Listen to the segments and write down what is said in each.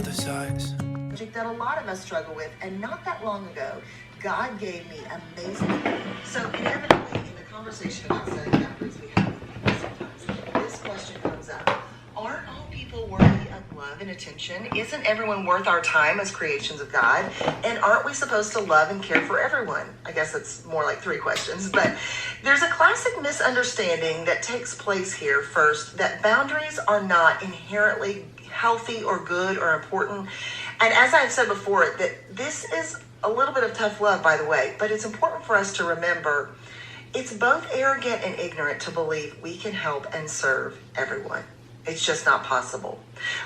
other sides. That a lot of us struggle with, and not that long ago, God gave me amazing. So inevitably, in the conversation about setting boundaries we have, sometimes this question comes up: aren't all people worthy of love and attention? Isn't everyone worth our time as creations of God? And aren't we supposed to love and care for everyone? I guess it's more like 3 questions, but there's a classic misunderstanding that takes place here. First, that boundaries are not inherently healthy or good or important. And as I've said before, that this is a little bit of tough love, by the way, but it's important for us to remember it's both arrogant and ignorant to believe we can help and serve everyone. It's just not possible.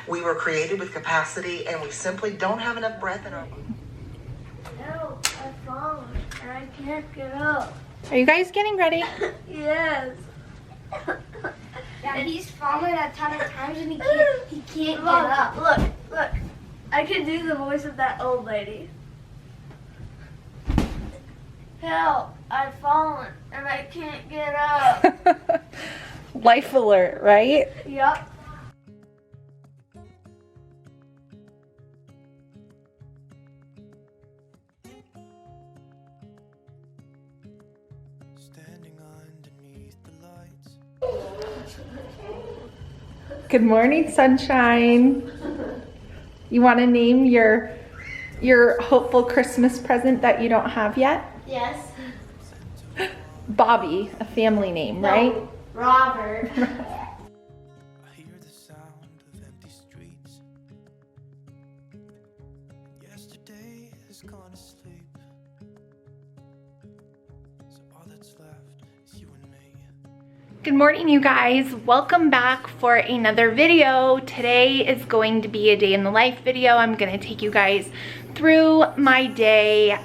We were created with capacity, and we simply don't have enough breath in our lungs. No, I've fallen and I can't get up. Are you guys getting ready? Yes. Yeah, he's fallen a ton of times and he can't get up. Look. I can do the voice of that old lady. Help, I've fallen and I can't get up. Life alert, right? Yup. Standing underneath the lights. Good morning, sunshine. You want to name your hopeful Christmas present that you don't have yet? Yes. Bobby, a family name, right? No, Robert. I hear the sound of empty streets. Yesterday has gone to sleep. So all that's left is you and me. Good morning, you guys. Welcome back for another video. Today is going to be a day in the life video. I'm going to take you guys through my day.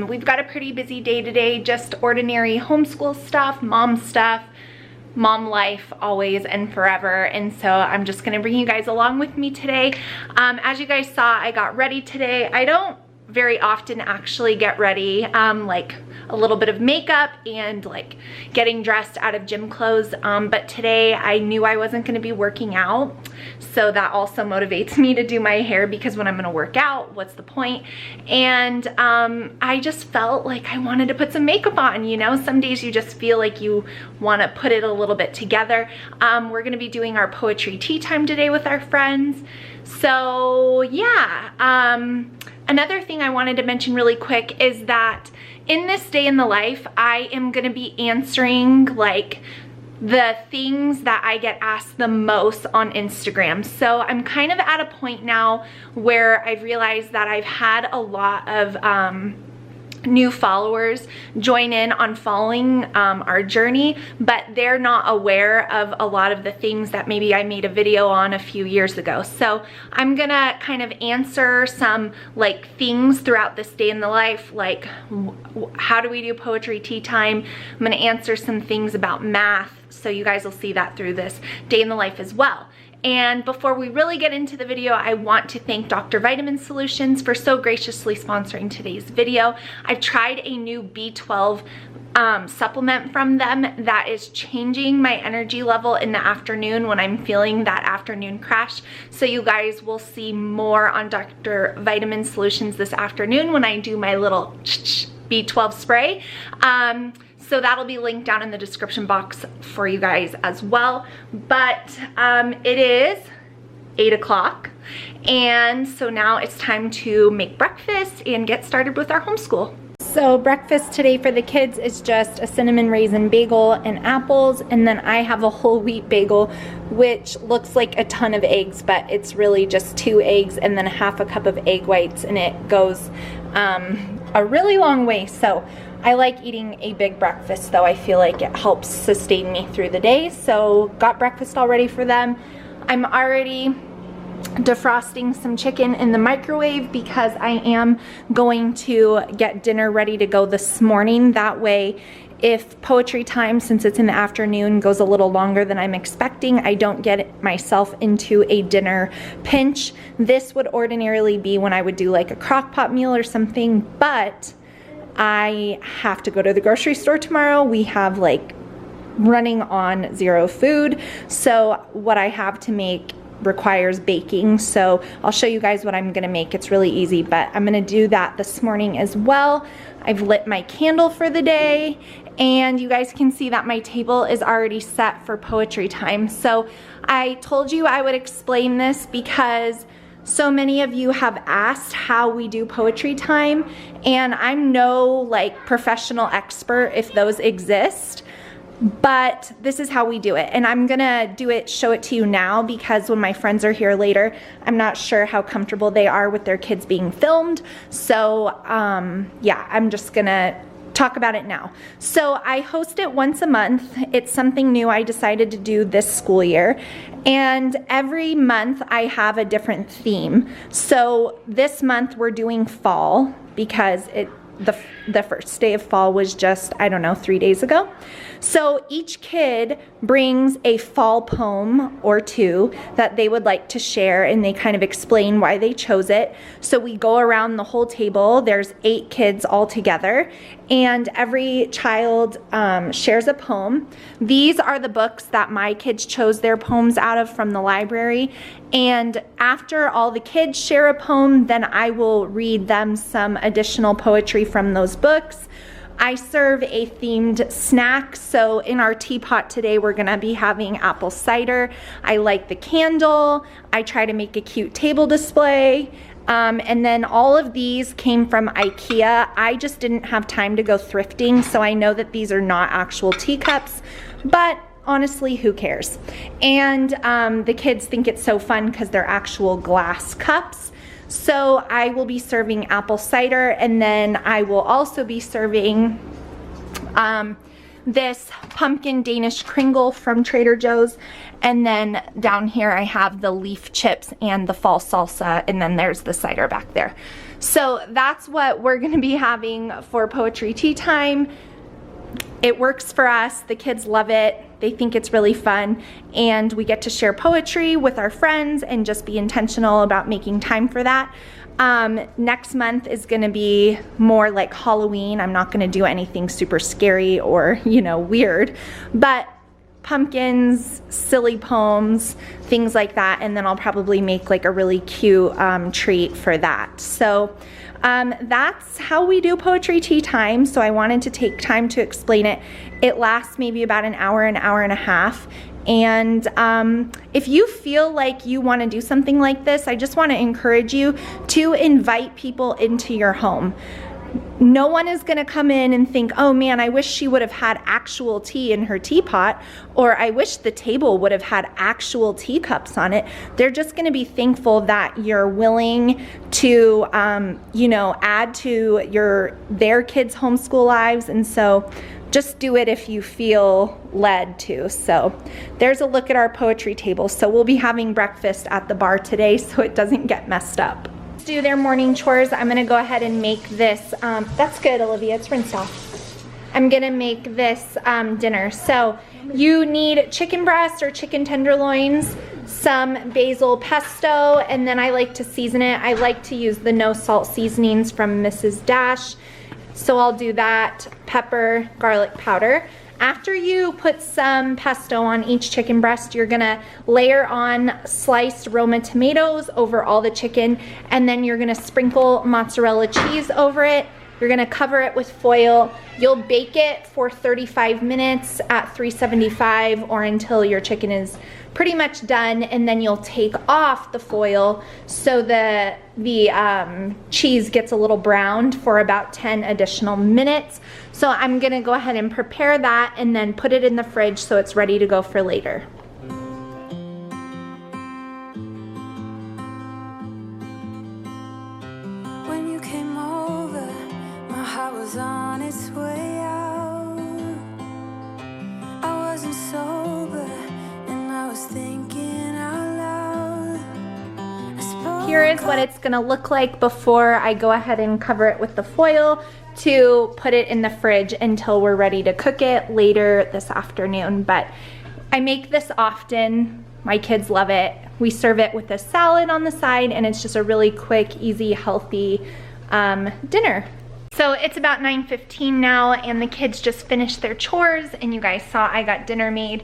We've got a pretty busy day today, just ordinary homeschool stuff, mom life always and forever. And so I'm just going to bring you guys along with me today. As you guys saw, I got ready today. I don't very often actually get ready, like a little bit of makeup and like getting dressed out of gym clothes, but today I knew I wasn't going to be working out, so that also motivates me to do my hair, because when I'm going to work out, what's the point? And I just felt like I wanted to put some makeup on. You know, some days you just feel like you want to put it a little bit together. We're going to be doing our poetry tea time today with our friends, so yeah. Another thing I wanted to mention really quick is that in this day in the life, I am going to be answering like the things that I get asked the most on Instagram. So I'm kind of at a point now where I've realized that I've had a lot of new followers join in on following our journey, but they're not aware of a lot of the things that maybe I made a video on a few years ago. So I'm gonna kind of answer some like things throughout this day in the life, like how do we do poetry tea time? I'm gonna answer some things about math, so you guys will see that through this day in the life as well. And before we really get into the video, I want to thank Dr. Vitamin Solutions for so graciously sponsoring today's video. I've tried a new B12 supplement from them that is changing my energy level in the afternoon when I'm feeling that afternoon crash. So you guys will see more on Dr. Vitamin Solutions this afternoon when I do my little B12 spray. So that'll be linked down in the description box for you guys as well. But it is 8 o'clock, and so now it's time to make breakfast and get started with our homeschool. So breakfast today for the kids is just a cinnamon raisin bagel and apples, and then I have a whole wheat bagel, which looks like a ton of eggs, but it's really just 2 eggs and then half a cup of egg whites, and it goes a really long way. So I like eating a big breakfast, though. I feel like it helps sustain me through the day. So got breakfast all ready for them. I'm already defrosting some chicken in the microwave because I am going to get dinner ready to go this morning. That way, if poetry time, since it's in the afternoon, goes a little longer than I'm expecting, I don't get myself into a dinner pinch. This would ordinarily be when I would do like a crock pot meal or something, but I have to go to the grocery store tomorrow. We have like running on 0 food. So what I have to make requires baking. So I'll show you guys what I'm gonna make. It's really easy, but I'm gonna do that this morning as well. I've lit my candle for the day, and you guys can see that my table is already set for poetry time. So I told you I would explain this because so many of you have asked how we do poetry time, and I'm no like professional expert if those exist, but this is how we do it. And I'm gonna show it to you now, because when my friends are here later, I'm not sure how comfortable they are with their kids being filmed. So yeah, I'm just gonna talk about it now. So I host it once a month. It's something new I decided to do this school year. And every month I have a different theme. So this month we're doing fall, because the first day of fall was just, I don't know, 3 days ago. So each kid brings a fall poem or two that they would like to share, and they kind of explain why they chose it. So we go around the whole table. There's 8 kids all together, and every child shares a poem. These are the books that my kids chose their poems out of from the library. And after all the kids share a poem, then I will read them some additional poetry from those books. I serve a themed snack. So in our teapot today, we're gonna be having apple cider. I light the candle. I try to make a cute table display. And then all of these came from IKEA. I just didn't have time to go thrifting, so I know that these are not actual teacups, but honestly, who cares? And the kids think it's so fun because they're actual glass cups. So I will be serving apple cider, and then I will also be serving this pumpkin Danish Kringle from Trader Joe's. And then down here I have the leaf chips and the fall salsa, and then there's the cider back there. So that's what we're gonna be having for poetry tea time. It works for us. The kids love it. They think it's really fun, and we get to share poetry with our friends and just be intentional about making time for that. Next month is gonna be more like Halloween. I'm not gonna do anything super scary or, you know, weird, but pumpkins, silly poems, things like that, and then I'll probably make like a really cute treat for that. So that's how we do poetry tea time. So I wanted to take time to explain it. It lasts maybe about an hour and a half. And if you feel like you want to do something like this, I just want to encourage you to invite people into your home. No one is going to come in and think, oh man, I wish she would have had actual tea in her teapot, or I wish the table would have had actual teacups on it. They're just going to be thankful that you're willing to, you know, add to their kids' homeschool lives. And so just do it if you feel led to. So there's a look at our poetry table. So we'll be having breakfast at the bar today so it doesn't get messed up. Do their morning chores. I'm gonna go ahead and make this, that's good, Olivia, it's rinsed off. I'm gonna make this dinner. So you need chicken breast or chicken tenderloins, some basil pesto, and then I like to season it. I like to use the no salt seasonings from Mrs. Dash. So I'll do that, pepper, garlic powder. After you put some pesto on each chicken breast, you're gonna layer on sliced Roma tomatoes over all the chicken, and then you're gonna sprinkle mozzarella cheese over it. You're gonna cover it with foil. You'll bake it for 35 minutes at 375 or until your chicken is pretty much done, and then you'll take off the foil so the cheese gets a little browned for about 10 additional minutes. So I'm gonna go ahead and prepare that and then put it in the fridge so it's ready to go for later. When you came over, my heart was on its way out. I wasn't sober and I was thinking out loud. Here is what it's gonna look like before I go ahead and cover it with the foil to put it in the fridge until we're ready to cook it later this afternoon. But I make this often. My kids love it. We serve it with a salad on the side, and it's just a really quick, easy, healthy dinner. So it's about 9:15 now, and the kids just finished their chores, and you guys saw I got dinner made.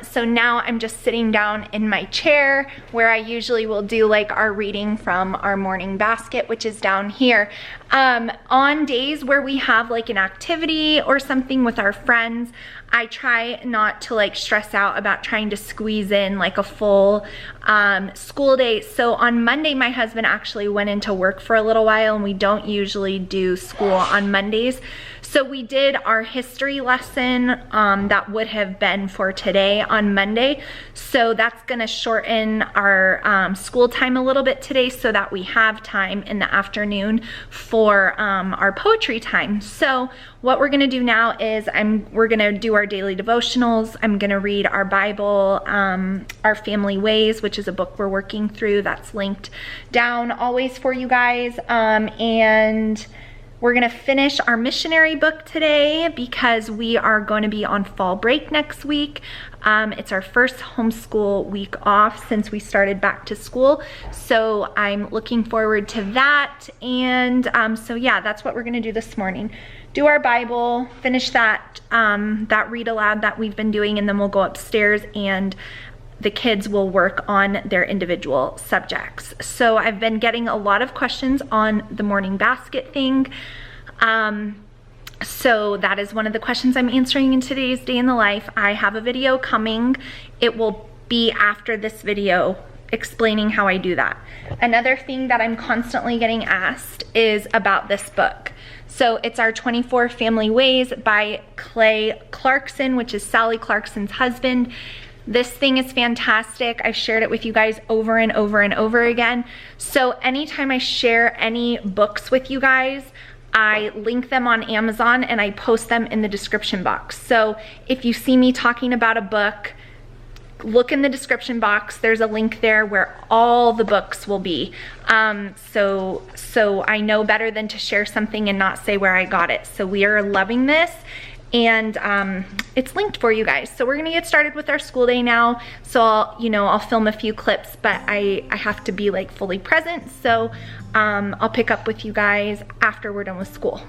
So now I'm just sitting down in my chair where I usually will do like our reading from our morning basket, which is down here. On days where we have like an activity or something with our friends, I try not to like stress out about trying to squeeze in like a full school day. So on Monday, my husband actually went into work for a little while, and we don't usually do school on Mondays. So we did our history lesson that would have been for today on Monday. So that's gonna shorten our school time a little bit today so that we have time in the afternoon for our poetry time. So what we're gonna do now is we're gonna do our daily devotionals. I'm gonna read our Bible, Our Family Ways, which is a book we're working through that's linked down always for you guys. And we're gonna finish our missionary book today because we are going to be on fall break next week. It's our first homeschool week off since we started back to school. So I'm looking forward to that. And so yeah, that's what we're gonna do this morning. Do our Bible, finish that read aloud that we've been doing, and then we'll go upstairs and the kids will work on their individual subjects. So I've been getting a lot of questions on the morning basket thing. So that is one of the questions I'm answering in today's day in the life. I have a video coming. It will be after this video explaining how I do that. Another thing that I'm constantly getting asked is about this book. So it's our 24 Family Ways by Clay Clarkson, which is Sally Clarkson's husband. This thing is fantastic. I've shared it with you guys over and over and over again. So anytime I share any books with you guys, I link them on Amazon and I post them in the description box. So if you see me talking about a book, look in the description box. There's a link there where all the books will be. So I know better than to share something and not say where I got it. So we are loving this. And it's linked for you guys. So we're gonna get started with our school day now. So I'll film a few clips, but I have to be like fully present. So I'll pick up with you guys after we're done with school.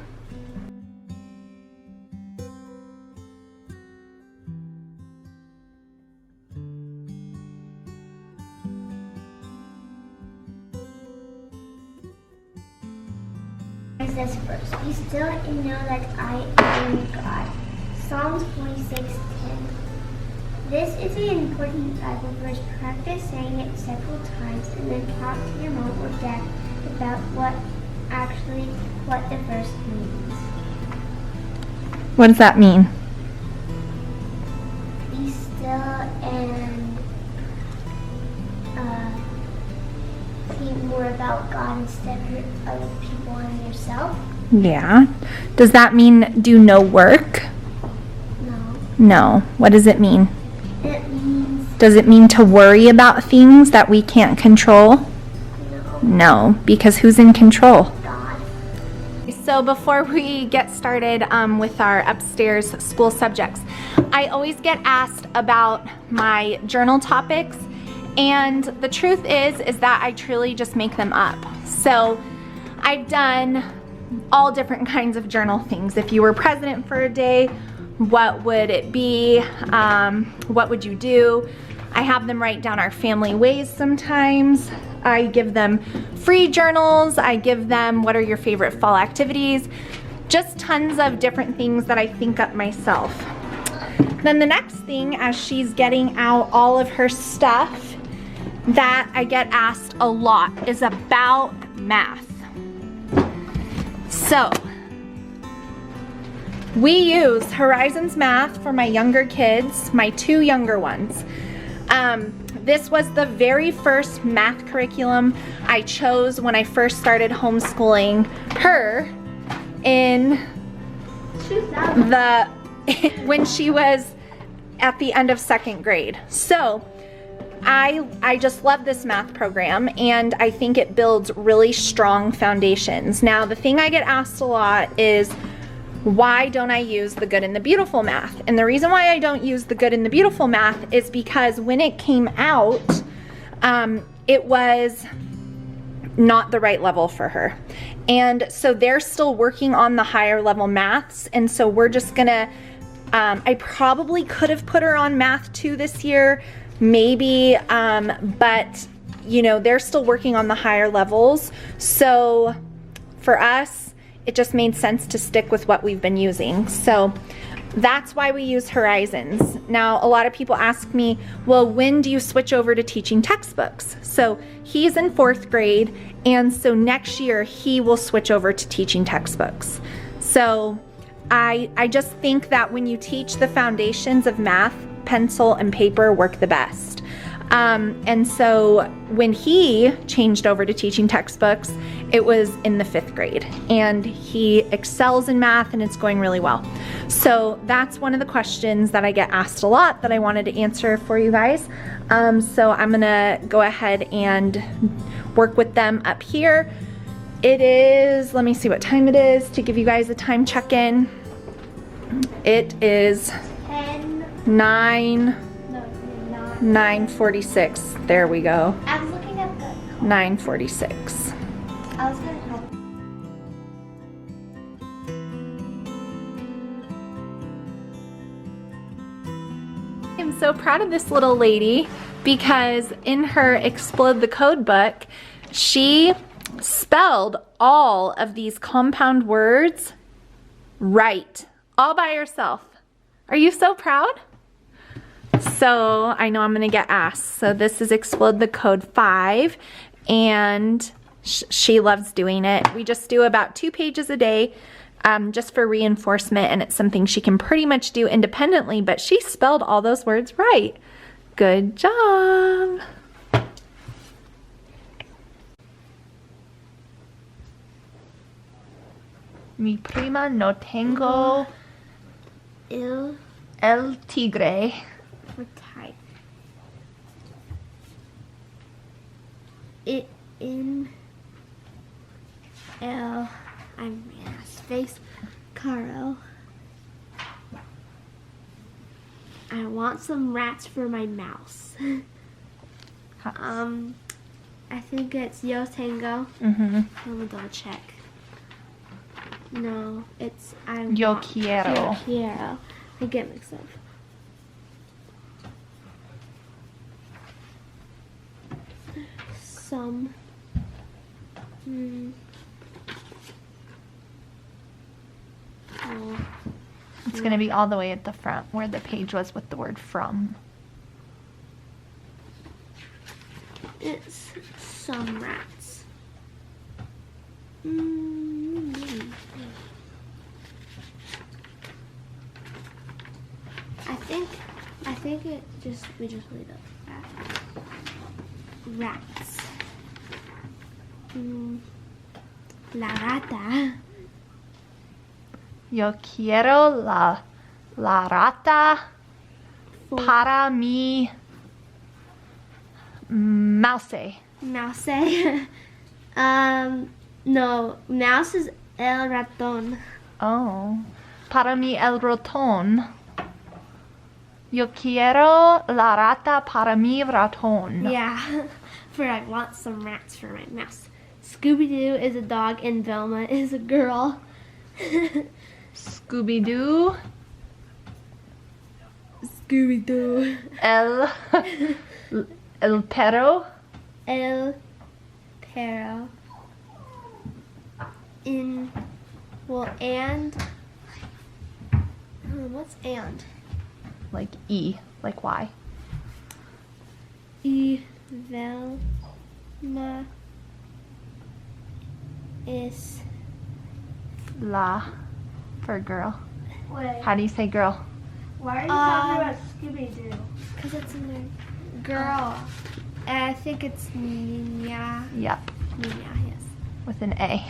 Says first, be still and know that I am God. Psalms 46:10. This is an important Bible verse. Practice saying it several times and then talk to your mom or dad about what the verse means. What does that mean? Be still and think more about God instead of other people and yourself. Yeah. Does that mean do no work? No. No. What does it mean? It means Does it mean to worry about things that we can't control? no. No, because who's in control? God. So before we get started with our upstairs school subjects, I always get asked about my journal topics, and the truth is that I truly just make them up. So I've done all different kinds of journal things. If you were president for a day, what would it be? What would you do? I have them write down our family ways sometimes. I give them free journals. I give them what are your favorite fall activities. Just tons of different things that I think up myself. Then the next thing, as she's getting out all of her stuff that I get asked a lot, is about math. So we use Horizons Math for my younger kids, my two younger ones. This was the very first math curriculum I chose when I first started homeschooling her in when she was at the end of second grade. So I just love this math program, and I think it builds really strong foundations. Now, the thing I get asked a lot is, why don't I use the good and the beautiful math? And the reason why I don't use the good and the beautiful math is because when it came out, it was not the right level for her. And so they're still working on the higher level maths, and so we're just gonna I probably could have put her on Math 2 this year, maybe, but you know, they're still working on the higher levels. So for us, it just made sense to stick with what we've been using. So that's why we use Horizons. Now, a lot of people ask me, well, when do you switch over to teaching textbooks? So he's in 4th grade, and so next year he will switch over to teaching textbooks. So I just think that when you teach the foundations of math, pencil and paper work the best. And so when he changed over to teaching textbooks, it was in the 5th grade, and he excels in math and it's going really well. So that's one of the questions that I get asked a lot that I wanted to answer for you guys. So I'm gonna go ahead and work with them up here. It is, let me see what time it is to give you guys a time check-in. It is 9:46. There we go. I was looking at the. 9:46. I was gonna help. I'm so proud of this little lady because in her Explode the Code book, she spelled all of these compound words right, all by herself. Are you so proud? So I know I'm gonna get asked. So this is Explode the Code 5, and she loves doing it. We just do about 2 pages a day just for reinforcement, and it's something she can pretty much do independently, but she spelled all those words right. Good job. Mi prima no tengo el tigre. For type. It in L. I'm space Caro. I want some rats for my mouse. I think it's Yo Tango. Let me double check. No, it's Yo quiero. Yo quiero. I get mixed up. Some. Oh. It's gonna be all the way at the front where the page was with the word from. It's some rats. I think it just we just leave it at rats. La rata. Yo quiero la rata para mi mouse. Mouse. No, mouse is el ratón. Oh, para mi el ratón. Yo quiero la rata para mi ratón. Yeah, for I want some rats for my mouse. Scooby-Doo is a dog and Velma is a girl. Scooby-Doo. Scooby-Doo. El perro. El perro. And what's and? Like E, like Y. Velma is La for girl. Wait, How do you say girl? why are you talking about Scooby-Doo? because it's in there. Girl. I think it's niña. Yep, Niña, yes. with an A.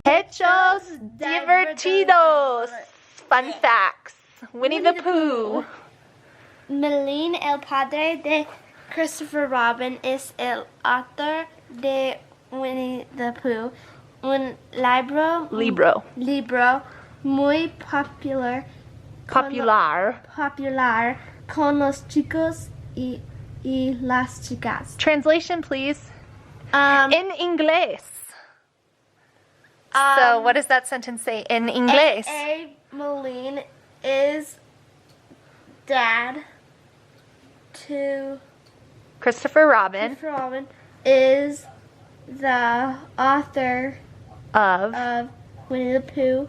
Hechos divertidos. Fun facts. Winnie the Pooh. Melín, el padre de Christopher Robin, es el autor de Winnie the Pooh. Un libro muy popular con los chicos y las chicas. Translation, please. In inglés. So what does that sentence say? In inglés. A. Melín is Dad. 2. Christopher Robin Christopher Robin is the author of Winnie the Pooh.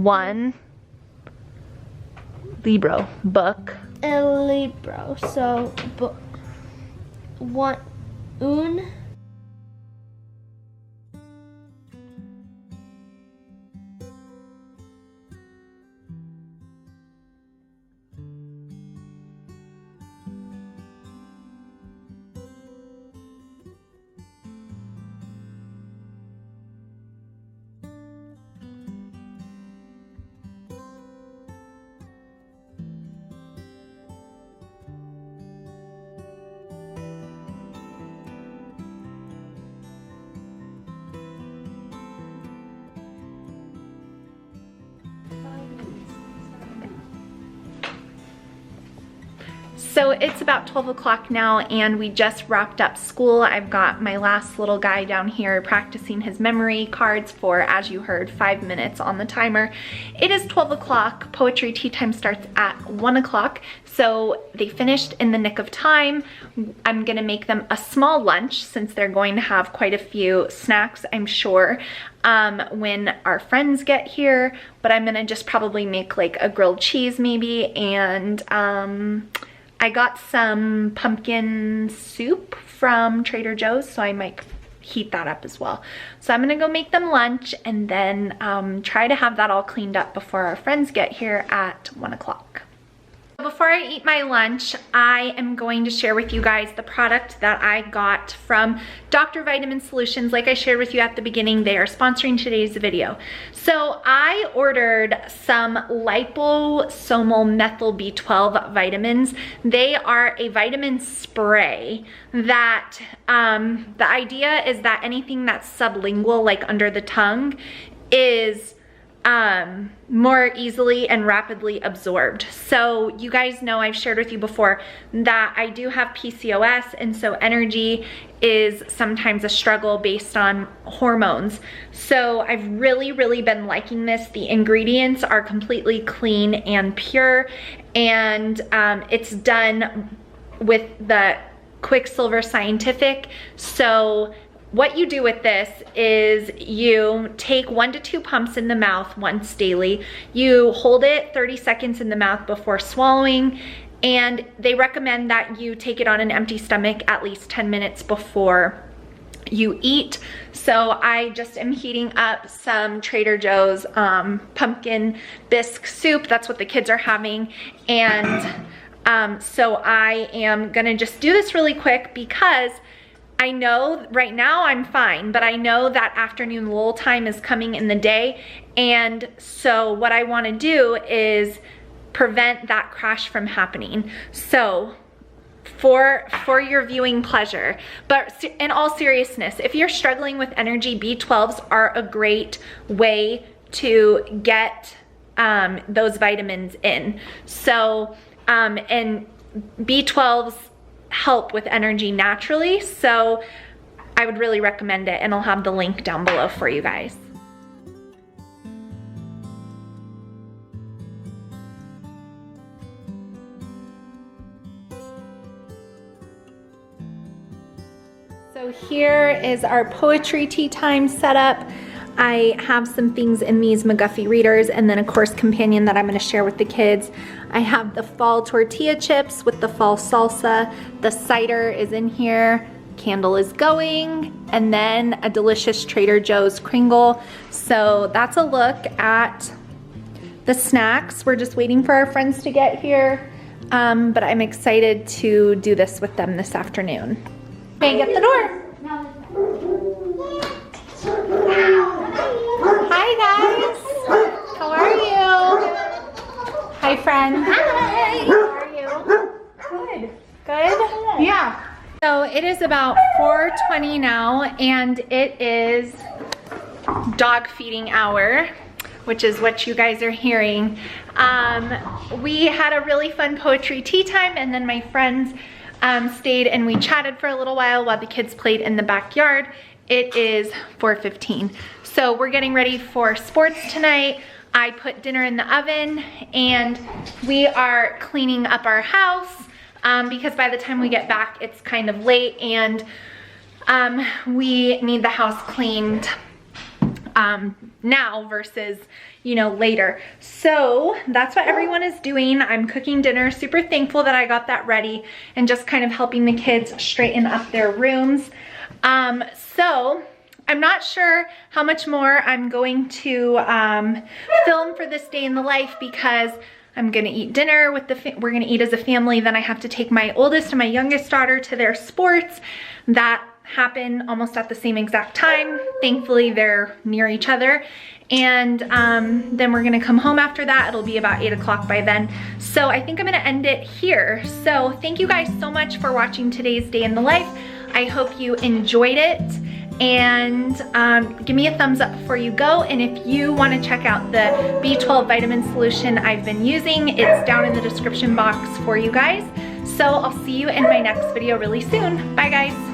one libro book. El libro. So, un. So it's about 12 o'clock now and we just wrapped up school. I've got my last little guy down here practicing his memory cards for, as you heard, 5 minutes on the timer. It is 12 o'clock. Poetry tea time starts at 1 o'clock. So they finished in the nick of time. I'm gonna make them a small lunch since they're going to have quite a few snacks, I'm sure, when our friends get here. But I'm gonna just probably make like a grilled cheese maybe, and I got some pumpkin soup from Trader Joe's, so I might heat that up as well. So I'm gonna go make them lunch and then try to have that all cleaned up before our friends get here at 1 o'clock. Before I eat my lunch, I am going to share with you guys the product that I got from Dr. Vitamin Solutions. Like I shared with you at the beginning, they are sponsoring today's video. So I ordered some liposomal methyl B12 vitamins. They are a vitamin spray that the idea is that anything that's sublingual, like under the tongue, is more easily and rapidly absorbed. So you guys know, I've shared with you before that I do have PCOS, and so energy is sometimes a struggle based on hormones. So I've really been liking this. The ingredients are completely clean and pure, and it's done with the Quicksilver Scientific. So what you do with this is you take 1 to 2 pumps in the mouth once daily. You hold it 30 seconds in the mouth before swallowing, and they recommend that you take it on an empty stomach at least 10 minutes before you eat. So I just am heating up some Trader Joe's pumpkin bisque soup. That's what the kids are having. And so I am gonna just do this really quick because I know right now I'm fine, but I know that afternoon lull time is coming in the day. And so what I wanna do is prevent that crash from happening. So for your viewing pleasure, but in all seriousness, if you're struggling with energy, B12s are a great way to get those vitamins in. So, and B12s help with energy naturally, so I would really recommend it, and I'll have the link down below for you guys. So here is our poetry tea time setup. I have some things in these McGuffey readers, and then of course companion that I'm gonna share with the kids. I have the fall tortilla chips with the fall salsa. The cider is in here. Candle is going, and then a delicious Trader Joe's Kringle. So that's a look at the snacks. We're just waiting for our friends to get here, but I'm excited to do this with them this afternoon. May I get the door? Hi guys, how are you? Hi friend. Hi. How are you? Good. Good? Yeah. So it is about 4:20 now, and it is dog feeding hour, which is what you guys are hearing. We had a really fun poetry tea time, and then my friends stayed and we chatted for a little while the kids played in the backyard. It is 4:15. So we're getting ready for sports tonight. I put dinner in the oven, and we are cleaning up our house because by the time we get back, it's kind of late, and we need the house cleaned now versus, you know, later. So that's what everyone is doing. I'm cooking dinner, super thankful that I got that ready, and just kind of helping the kids straighten up their rooms. So I'm not sure how much more I'm going to film for this day in the life, because I'm gonna eat dinner with we're gonna eat as a family. Then I have to take my oldest and my youngest daughter to their sports that happen almost at the same exact time. Thankfully, they're near each other. And then we're gonna come home after that. It'll be about 8 o'clock by then. So I think I'm gonna end it here. So thank you guys so much for watching today's day in the life. I hope you enjoyed it. And give me a thumbs up before you go. And if you want to check out the B12 vitamin solution I've been using, it's down in the description box for you guys. So I'll see you in my next video really soon. Bye guys.